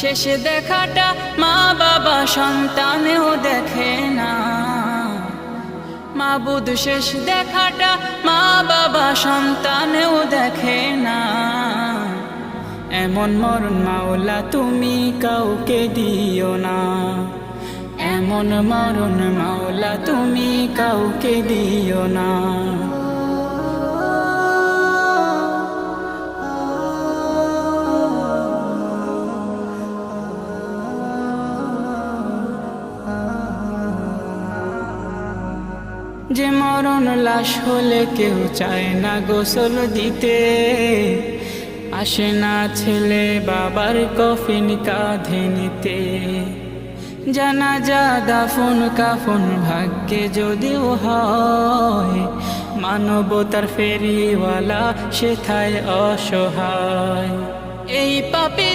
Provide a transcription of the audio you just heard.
শেষ দেখাটা মা বাবা সন্তানেও দেখে না। মাবুদ শেষ দেখাটা মা বাবা সন্তানেও দেখে না। এমন মরণ মাওলা তুমি কাউকে দিও না। এমন মরণ মাওলা তুমি কাউকে দিও না। যে মরণ লাশ হলে কেউ চায় না গোসল দিতে, আসে না ছেলে বাবার কফিন কাঁধে নিতে। জানাজা দাফন কাফন ভাগ্যে যদিও হয়, মানবতার ফেরিওয়ালা সেথায় অসহায়। এই পাপী